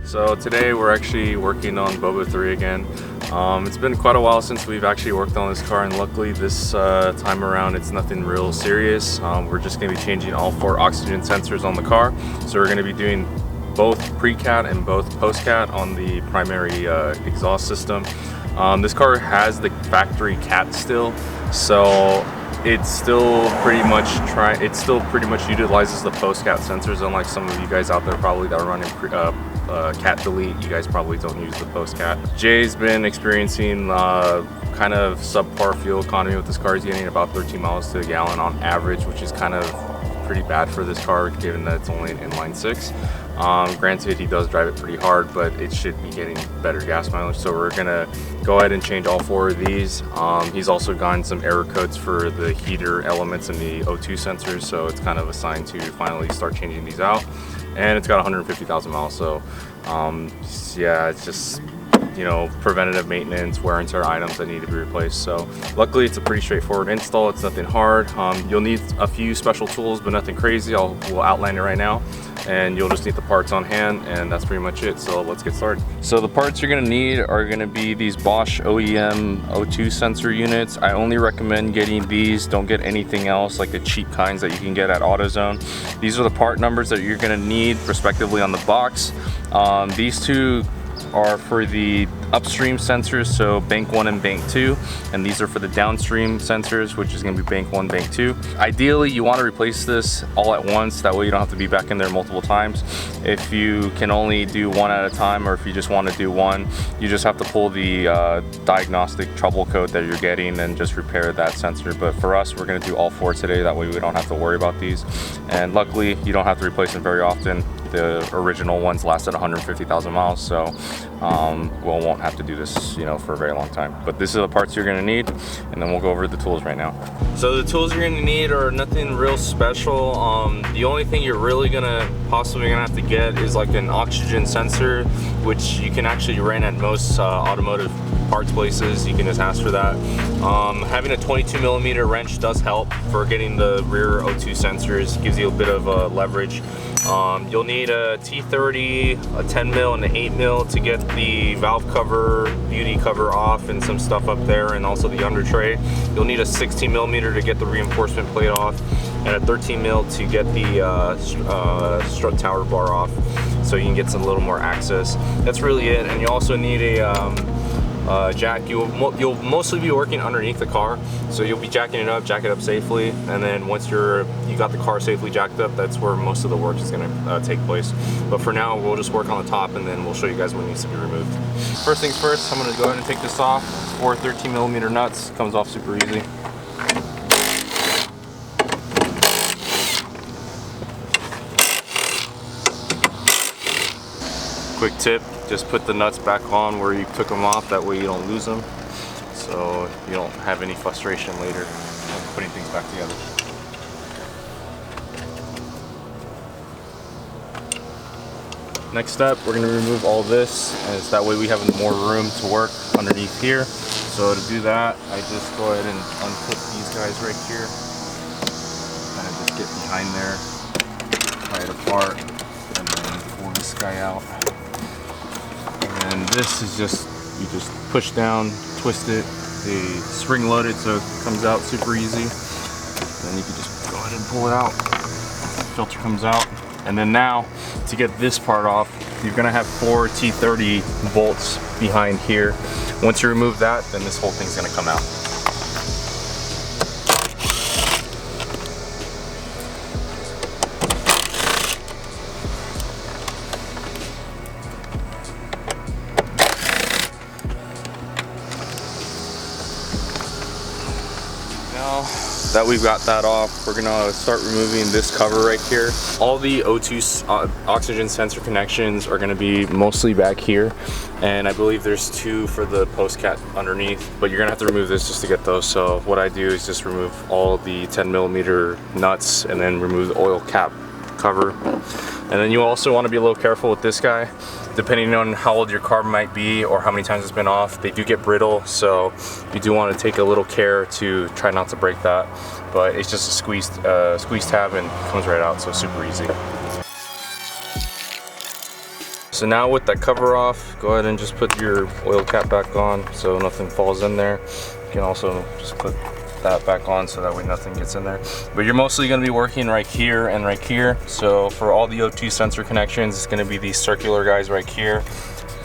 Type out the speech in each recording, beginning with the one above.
So today we're actually working on Boba 3 again. It's been quite a while since we've actually worked on this car, and luckily this time around it's nothing real serious. We're just going to be changing all 4 oxygen sensors on the car. So we're going to be doing both pre-cat and both post-cat on the primary exhaust system. This car has the factory cat still, so it's still pretty much utilizes the post-cat sensors, unlike some of you guys out there probably that are running cat delete. You guys probably don't use the post-cat. Jay's been experiencing kind of subpar fuel economy with this car. He's getting about 13 miles to a gallon on average, which is kind of pretty bad for this car given that it's only an inline 6. Granted, he does drive it pretty hard, but it should be getting better gas mileage. So we're gonna go ahead and change all 4 of these. He's also gotten some error codes for the heater elements and the O2 sensors, so it's kind of a sign to finally start changing these out. And it's got 150,000 miles, so yeah, it's just, you know, preventative maintenance, wear and tear items that need to be replaced. So luckily it's a pretty straightforward install. It's nothing hard. You'll need a few special tools, but nothing crazy. We'll outline it right now, and you'll just need the parts on hand, and that's pretty much it. So let's get started. So the parts you're gonna need are gonna be these Bosch OEM O2 sensor units. I only recommend getting these. Don't get anything else like the cheap kinds that you can get at AutoZone. These are the part numbers that you're gonna need respectively on the box. These 2 are for the upstream sensors, so bank 1 and bank 2, and these are for the downstream sensors, which is going to be bank 1, bank 2. Ideally you want to replace this all at once, that way you don't have to be back in there multiple times. If you can only do 1 at a time, or if you just want to do 1, you just have to pull the diagnostic trouble code that you're getting and just repair that sensor. But for us, we're going to do all 4 today, that way we don't have to worry about these, and luckily you don't have to replace them very often. The original ones lasted 150,000 miles, so we won't have to do this, you know, for a very long time. But this is the parts you're going to need, and then we'll go over the tools right now. So the tools you're going to need are nothing real special. The only thing you're really possibly gonna have to get is like an oxygen sensor, which you can actually rent at most automotive parts places. You can just ask for that. Having a 22mm wrench does help for getting the rear O2 sensors. Gives you a bit of leverage. You'll need a T30, a 10mm, and an 8mm to get the valve cover, beauty cover off, and some stuff up there, and also the under tray. You'll need a 16mm to get the reinforcement plate off, and a 13mm to get the strut tower bar off, so you can get some little more access. That's really it. And you also need a jack. You'll mostly be working underneath the car, so you'll be jack it up safely, and then once you got the car safely jacked up, that's where most of the work is going to take place. But for now, we'll just work on the top, and then we'll show you guys what needs to be removed. First things first, I'm going to go ahead and take this off. 4 13mm nuts, comes off super easy. Quick tip, just put the nuts back on where you took them off, that way you don't lose them, so you don't have any frustration later when putting things back together. Next step, we're going to remove all this, and it's that way we have more room to work underneath here. So to do that, I just go ahead and unclip these guys right here, kind of just get behind there, pry it apart, and then pull this guy out. And this is you just push down, twist it, the spring loaded, so it comes out super easy. Then you can just go ahead and pull it out. Filter comes out. And then now, to get this part off, you're gonna have 4 T30 bolts behind here. Once you remove that, then this whole thing's gonna come out. That we've got that off, we're gonna start removing this cover right here. All the O2 oxygen sensor connections are gonna be mostly back here, and I believe there's 2 for the post-cat underneath, but you're gonna have to remove this just to get those. So what I do is just remove all the 10mm nuts, and then remove the oil cap cover. And then you also want to be a little careful with this guy. Depending on how old your car might be or how many times it's been off, they do get brittle, so you do want to take a little care to try not to break that. But it's just a squeeze tab and comes right out, so super easy. So now with that cover off, go ahead and just put your oil cap back on so nothing falls in there. You can also just put that back on so that way nothing gets in there. But you're mostly going to be working right here and right here. So for all the O2 sensor connections, it's going to be these circular guys right here,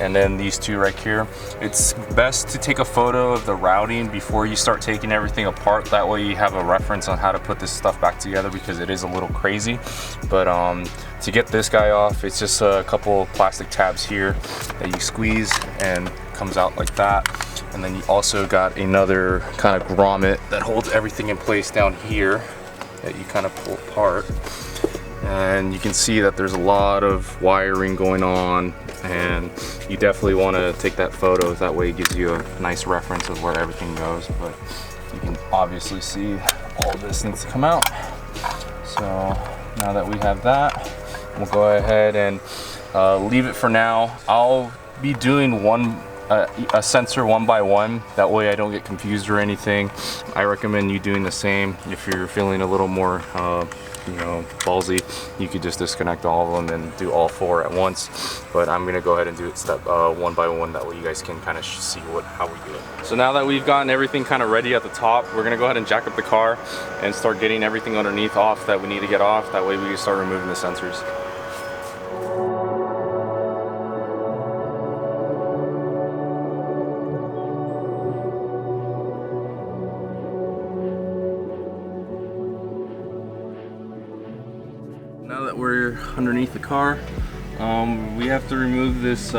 and then these two right here. It's best to take a photo of the routing before you start taking everything apart. That way you have a reference on how to put this stuff back together, because it is a little crazy. But to get this guy off, it's just a couple plastic tabs here that you squeeze and comes out like that. And then you also got another kind of grommet that holds everything in place down here that you kind of pull apart. And you can see that there's a lot of wiring going on, and you definitely want to take that photo. That way it gives you a nice reference of where everything goes. But you can obviously see all of this needs to come out. So now that we have that, we'll go ahead and leave it for now. I'll be doing a sensor one by one. That way I don't get confused or anything. I recommend you doing the same. If you're feeling a little more you know, ballsy, you could just disconnect all of them and do all four at once. But I'm gonna go ahead and do it step one by one. That way you guys can kind of see how we do it. So now that we've gotten everything kind of ready at the top, we're gonna go ahead and jack up the car and start getting everything underneath off that we need to get off. That way we can start removing the sensors. Now that we're underneath the car, we have to remove this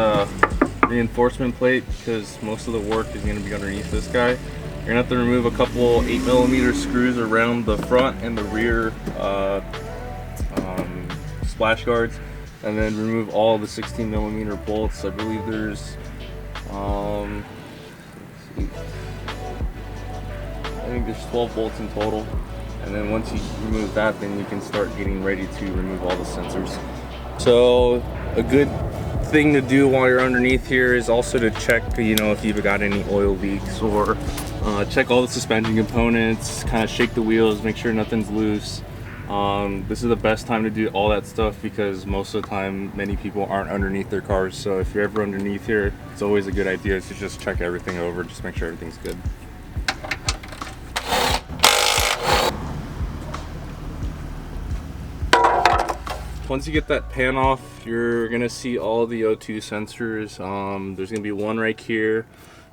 reinforcement plate, because most of the work is going to be underneath this guy. You're going to have to remove a couple 8mm screws around the front and the rear splash guards, and then remove all the 16mm bolts. I believe there's I think there's 12 bolts in total. And then once you remove that, then you can start getting ready to remove all the sensors. So a good thing to do while you're underneath here is also to check, you know, if you've got any oil leaks, or check all the suspension components, kind of shake the wheels, make sure nothing's loose. This is the best time to do all that stuff, because most of the time many people aren't underneath their cars. So if you're ever underneath here, it's always a good idea to just check everything over, just make sure everything's good. Once you get that pan off, you're gonna see all the O2 sensors. There's gonna be one right here,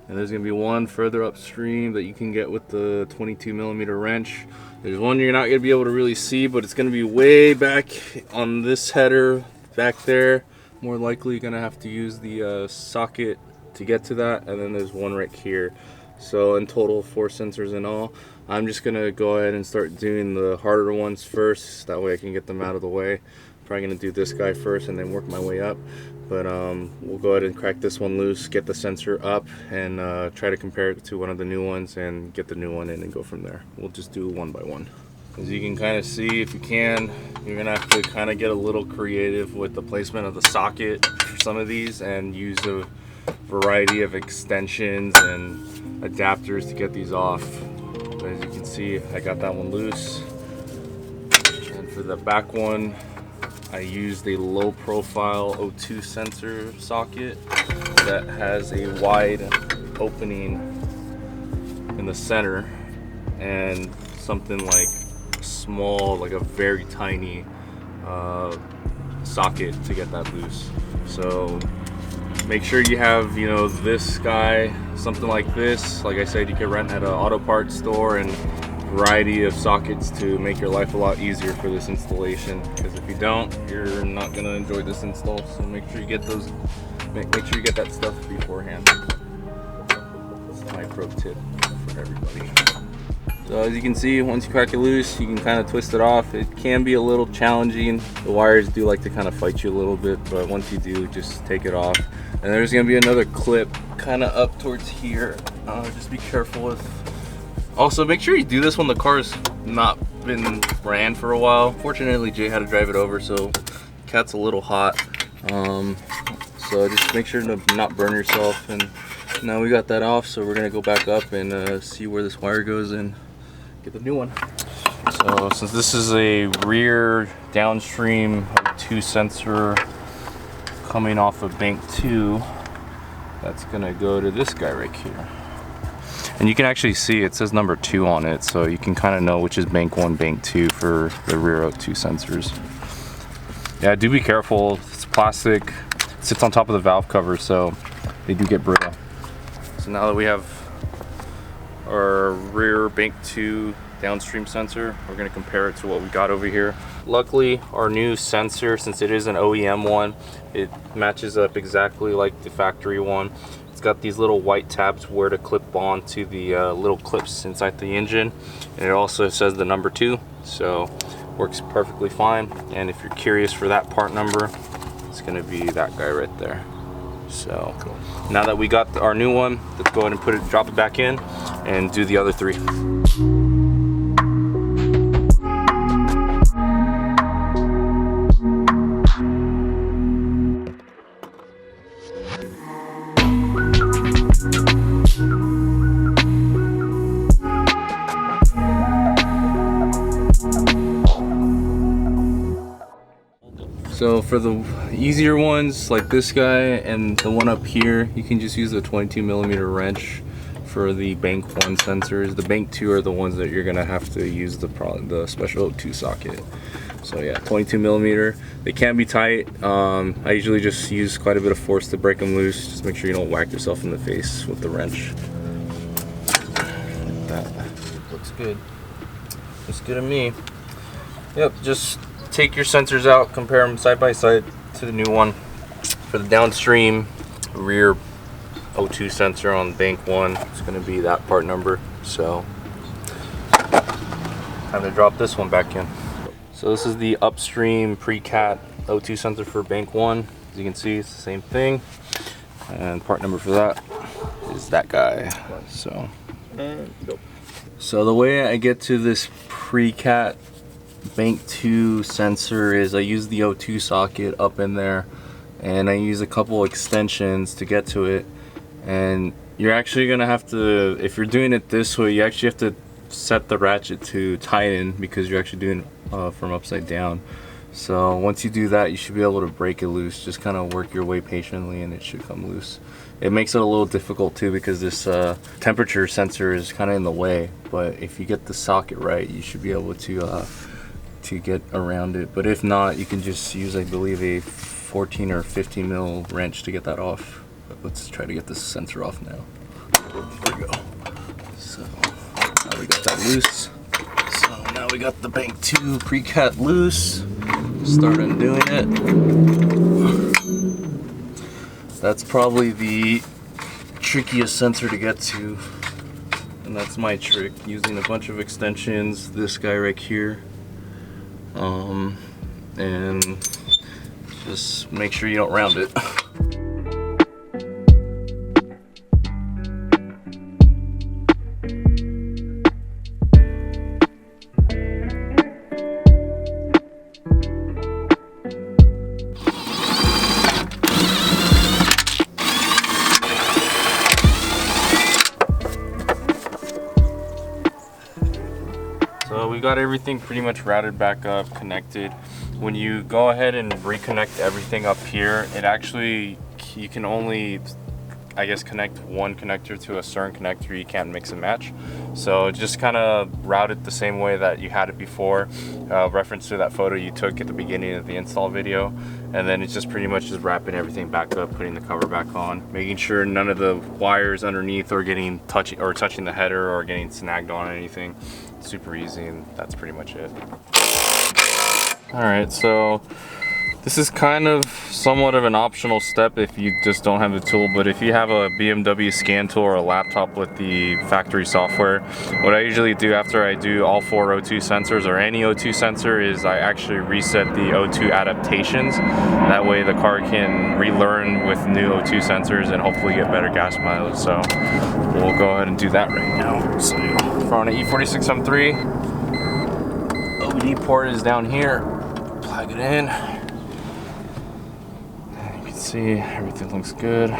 and there's gonna be one further upstream that you can get with the 22mm wrench. There's one you're not gonna be able to really see, but it's gonna be way back on this header back there. More likely you're gonna have to use the socket to get to that. And then there's one right here. So in total, 4 sensors in all. I'm just gonna go ahead and start doing the harder ones first. That way I can get them out of the way. Probably gonna do this guy first and then work my way up. But we'll go ahead and crack this one loose, get the sensor up, and try to compare it to one of the new ones and get the new one in and go from there. We'll just do one by one. As you can kind of see, if you can, you're gonna have to kind of get a little creative with the placement of the socket for some of these, and use a variety of extensions and adapters to get these off. But as you can see, I got that one loose. And for the back one, I used a low profile O2 sensor socket that has a wide opening in the center, and something like small, like a very tiny socket to get that loose. So make sure you have, you know, this guy, something like this. Like I said, you can rent at an auto parts store, and variety of sockets to make your life a lot easier for this installation, because if you don't, you're not going to enjoy this install. So make sure you get those, make sure you get that stuff beforehand. That's my pro tip for everybody. So as you can see, once you crack it loose, you can kind of twist it off. It can be a little challenging. The wires do like to kind of fight you a little bit, but once you do, just take it off. And there's going to be another clip kind of up towards here. Just be careful with. Also, make sure you do this when the car's not been ran for a while. Fortunately, Jay had to drive it over, so cat's a little hot. So just make sure to not burn yourself. And now we got that off, so we're gonna go back up and see where this wire goes and get the new one. So since this is a rear downstream O2 sensor coming off of bank 2, that's gonna go to this guy right here. And you can actually see it says number 2 on it, so you can kind of know which is bank 1, bank 2 for the rear O2 sensors. Yeah, do be careful. It's plastic, it sits on top of the valve cover, so they do get brittle. So now that we have our rear bank 2 downstream sensor, we're going to compare it to what we got over here. Luckily, our new sensor, since it is an OEM one, it matches up exactly like the factory one. It's got these little white tabs where to clip on to the little clips inside the engine, and it also says the number 2, so works perfectly fine. And if you're curious for that part number, it's going to be that guy right there. So cool. Now that we got our new one, let's go ahead and drop it back in and do the other 3. So for the easier ones, like this guy and the one up here, you can just use the 22mm wrench for the bank 1 sensors. The bank 2 are the ones that you're gonna have to use the special O2 socket. So yeah, 22mm. They can be tight. I usually just use quite a bit of force to break them loose. Just make sure you don't whack yourself in the face with the wrench. Like that. Looks good. Looks good to me. Yep, just take your sensors out, compare them side by side to the new one. For the downstream rear O2 sensor on bank 1, it's going to be that part number. So time to drop this one back in. So this is the upstream pre-cat O2 sensor for bank 1. As you can see, it's the same thing. And part number for that is that guy. So the way I get to this pre-cat bank 2 sensor is I use the O2 socket up in there, and I use a couple extensions to get to it. And you're actually gonna have to, if you're doing it this way, you actually have to set the ratchet to tighten because you're actually doing from upside down. So once you do that, you should be able to break it loose. Just kind of work your way patiently and it should come loose. It makes it a little difficult too because this temperature sensor is kind of in the way, but if you get the socket right, you should be able to get around it. But if not, you can just use, I believe, a 14 or 15 mil wrench to get that off. But let's try to get this sensor off now. There we go. So now we got that loose. So now we got the bank 2 pre-cat loose. Start undoing it. That's probably the trickiest sensor to get to, and that's my trick, using a bunch of extensions. This guy right here. And just make sure you don't round it. So we got everything pretty much routed back up, connected. When you go ahead and reconnect everything up here, it actually, you can only, I guess, connect one connector to a certain connector. You can't mix and match. So just kind of route it the same way that you had it before. Reference to that photo you took at the beginning of the install video. And then it's just pretty much just wrapping everything back up, putting the cover back on, making sure none of the wires underneath are getting touching the header or getting snagged on anything. Super easy, and that's pretty much it. All right, so this is kind of somewhat of an optional step if you just don't have the tool, but if you have a BMW scan tool or a laptop with the factory software, what I usually do after I do all 4 O2 sensors or any O2 sensor is I actually reset the O2 Adaptations. That way the car can relearn with new O2 sensors and hopefully get better gas mileage. So we'll go ahead and do that right now. So for on an E46 M3, OD port is down here. Plug it in. You can see everything looks good.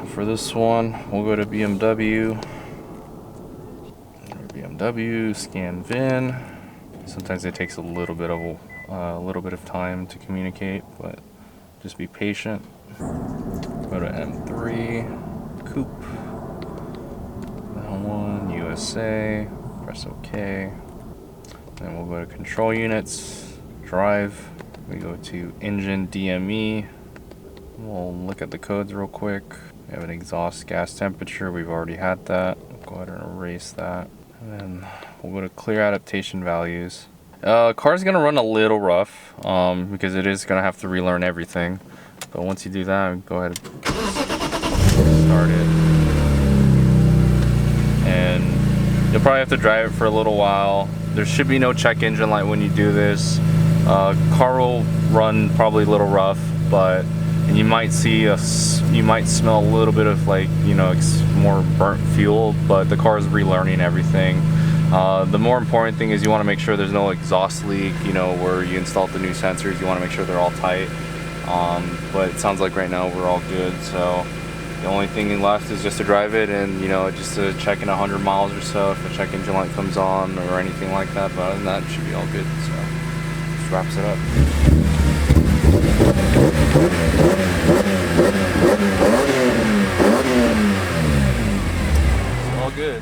For this one, we'll go to BMW, scan VIN. Sometimes it takes a little bit of time to communicate, but just be patient. Go to M3, coupe, that one, USA, press OK. Then we'll go to control units, drive. We go to engine DME. We'll look at the codes real quick. We have an exhaust gas temperature, we've already had that. We'll go ahead and erase that. And then we'll go to clear adaptation values. Car's gonna run a little rough because it is gonna have to relearn everything. But once you do that, go ahead and start it. And you'll probably have to drive it for a little while. There should be no check engine light when you do this. Car will run probably a little rough, and you might smell a little bit of, like, you know, more burnt fuel, but the car is relearning everything. The more important thing is you want to make sure there's no exhaust leak, you know, where you installed the new sensors. You want to make sure they're all tight. But it sounds like right now we're all good, so the only thing left is just to drive it and, you know, just to check in 100 miles or so if a check engine light comes on or anything like that. But other than that, it should be all good. So just wraps it up. It's all good.